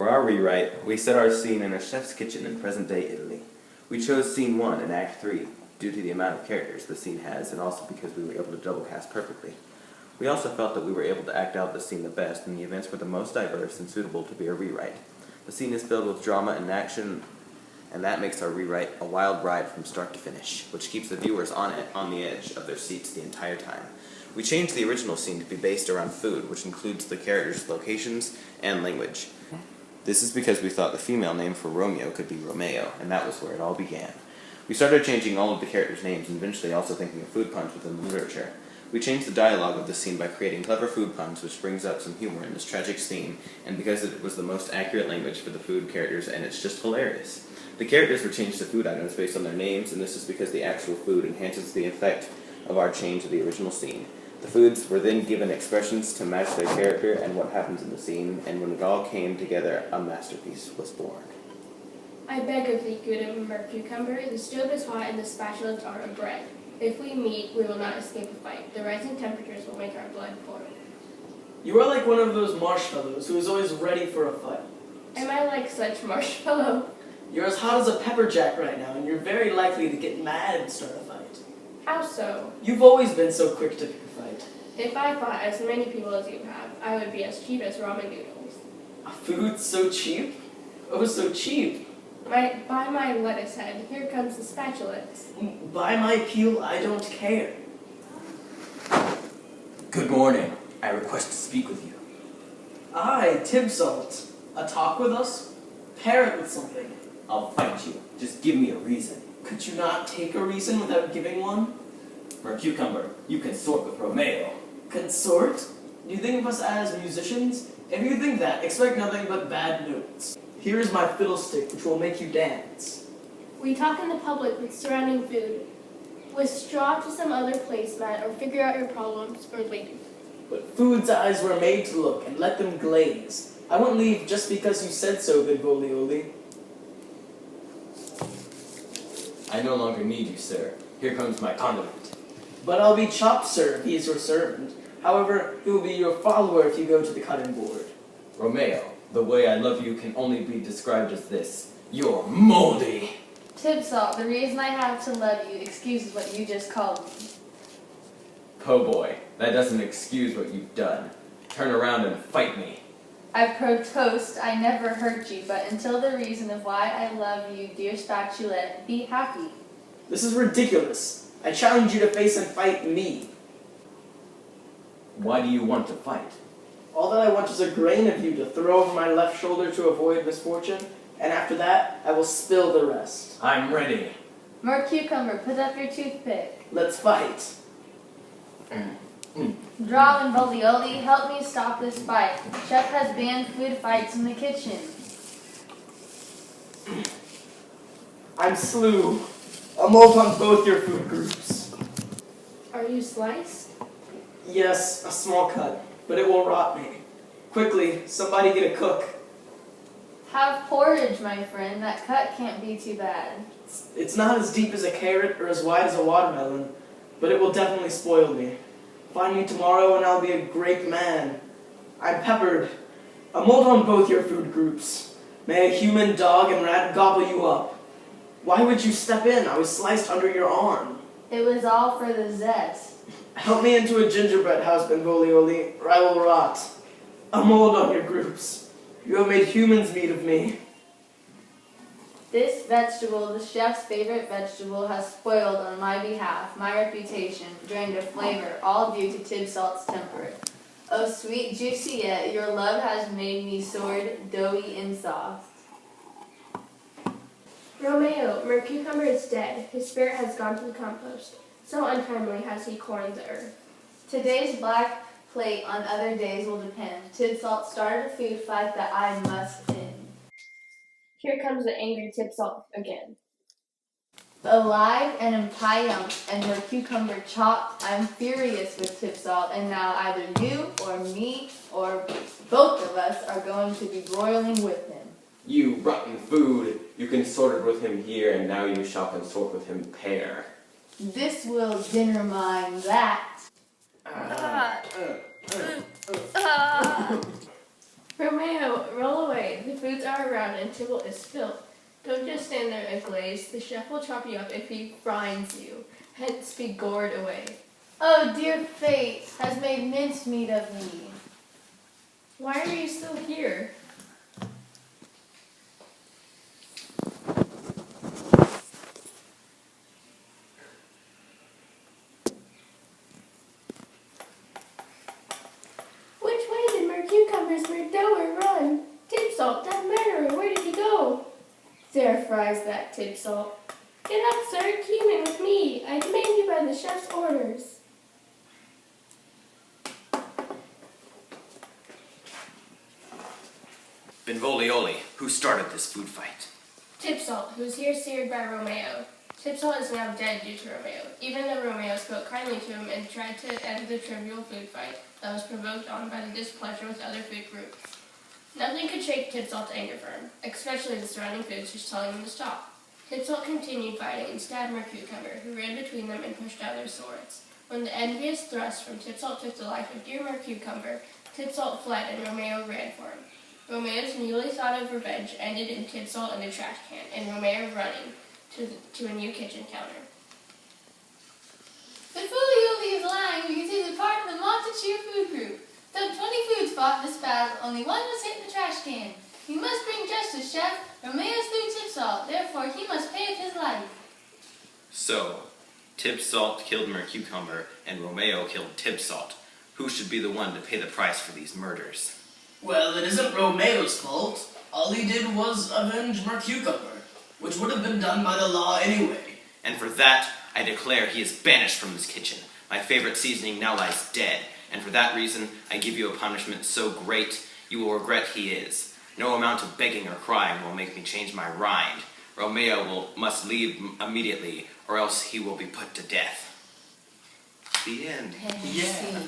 For our rewrite, we set our scene in a chef's kitchen in present-day Italy. We chose Scene 1 in Act 3, due to the amount of characters the scene has, and also because we were able to double cast perfectly. We also felt that we were able to act out the scene the best, and the events were the most diverse and suitable to be a rewrite. The scene is filled with drama and action, and that makes our rewrite a wild ride from start to finish, which keeps the viewers on the edge of their seats the entire time. We changed the original scene to be based around food, which includes the characters' locations and language. This is because we thought the female name for Romeo could be Romayo, and that was where it all began. We started changing all of the characters' names and eventually also thinking of food puns within the literature. We changed the dialogue of the scene by creating clever food puns, which brings out some humor in this tragic scene, and because it was the most accurate language for the food characters, and it's just hilarious. The characters were changed to food items based on their names, and this is because the actual food enhances the effect of our change to the original scene. The foods were then given expressions to match their character and what happens in the scene, and when it all came together, a masterpiece was born. I beg of thee, good cucumber, the stove is hot and the spatulas are of bread. If we meet, we will not escape a fight. The rising temperatures will make our blood boil. You are like one of those marshmallows who is always ready for a fight. Am I like such marshmallow? You're as hot as a pepper jack right now, and you're very likely to get mad and start a fight. How so? You've always been so quick to pick a fight. If I fought as many people as you have, I would be as cheap as ramen noodles. A food so cheap? Oh, so cheap. By my lettuce head, here comes the spatulas. By my peel, I don't care. Good morning. I request to speak with you. Aye, Tibsalt. A talk with us? Pair it with something. I'll fight you. Just give me a reason. Could you not take a reason without giving one? Mercucumber, you consort with Romeo. Consort? Do you think of us as musicians? If you think that, expect nothing but bad notes. Here is my fiddlestick, which will make you dance. We talk in the public with surrounding food. Withdraw to some other placemat or figure out your problems or leave. But food's eyes were made to look, and let them glaze. I won't leave just because you said so, good Volioli. I no longer need you, sir. Here comes my condiment. But I'll be chopped, sir, if he is your servant. However, he will be your follower if you go to the cutting board. Romeo, the way I love you can only be described as this. You're moldy! Tibsalt, the reason I have to love you excuses what you just called me. Po boy, that doesn't excuse what you've done. Turn around and fight me. I protest I never hurt you, but until the reason of why I love you, dear spatulette, be happy. This is ridiculous. I challenge you to face and fight me. Why do you want to fight? All that I want is a grain of you to throw over my left shoulder to avoid misfortune, and after that, I will spill the rest. I'm ready. Mercucumber, put up your toothpick. Let's fight. Draw and Volioli, help me stop this fight. Chef has banned food fights in the kitchen. I'm slew. I'll molt on both your food groups. Are you sliced? Yes, a small cut, but it will rot me. Quickly, somebody get a cook. Have porridge, my friend. That cut can't be too bad. It's not as deep as a carrot or as wide as a watermelon, but it will definitely spoil me. Find me tomorrow and I'll be a great man. I'm peppered. I'll mold on both your food groups. May a human, dog, and rat gobble you up. Why would you step in? I was sliced under your arm. It was all for the zest. Help me into a gingerbread house, Benvolioli, or I will rot. A mold on your groups. You have made humans meat of me. This vegetable, the chef's favorite vegetable, has spoiled on my behalf, my reputation, drained of flavor, all due to Tibsalt's temper. Oh, sweet Juiciet, your love has made me sword, doughy, and soft. Romeo, Mercucumber is dead. His spirit has gone to the compost. So untimely has he corned the earth. Today's black plate on other days will depend. Tibsalt started a food fight that I must end. Here comes the angry Tibsalt again. Alive and in triumph and her cucumber chopped, I'm furious with Tibsalt, and now either you or me or both of us are going to be broiling with him. You rotten food! You consorted with him here, and now you shall consort with him pair. This will dinner mine that. Romeo, roll away. The food's table is spilt. Don't just stand there and glaze. The chef will chop you up if he fries you. Hence be gored away. Oh, dear fate has made mincemeat of me. Why are you still here? Which way did Mercucumber's murderer run? Tipsalt, that murderer, where did he go? There fries that Tipsalt. Get up, sir, keep in with me. I demand you by the chef's orders. Benvolio, who started this food fight? Tipsalt, who's here seared by Romeo. Tipsalt is now dead due to Romeo, even though Romeo spoke kindly to him and tried to end the trivial food fight that was provoked on by the displeasure with other food groups. Nothing could shake Tipsalt's anger for him, especially the surrounding foods just telling him to stop. Tipsalt continued fighting and stabbed Mercucumber, who ran between them and pushed down their swords. When the envious thrust from Tipsalt took the life of dear Mercucumber, Tipsalt fled and Romeo ran for him. Romeo's newly thought of revenge ended in Tipsalt in the trash can, and Romeo running to a new kitchen counter. But Folioli is lying because he is a part of the Montecheer food group. Though 20 foods fought this battle, only one was hit in the trash can. You must bring justice, Chef. Romeo slew Tipsalt, therefore he must pay with his life. So, Tipsalt killed Mercucumber, and Romeo killed Tipsalt. Who should be the one to pay the price for these murders? Well, it isn't Romeo's fault. All he did was avenge Mercucumber, which would have been done by the law anyway. And for that, I declare he is banished from this kitchen. My favorite seasoning now lies dead, and for that reason, I give you a punishment so great you will regret he is. No amount of begging or crying will make me change my mind. Romeo must leave immediately, or else he will be put to death. The end. Yeah.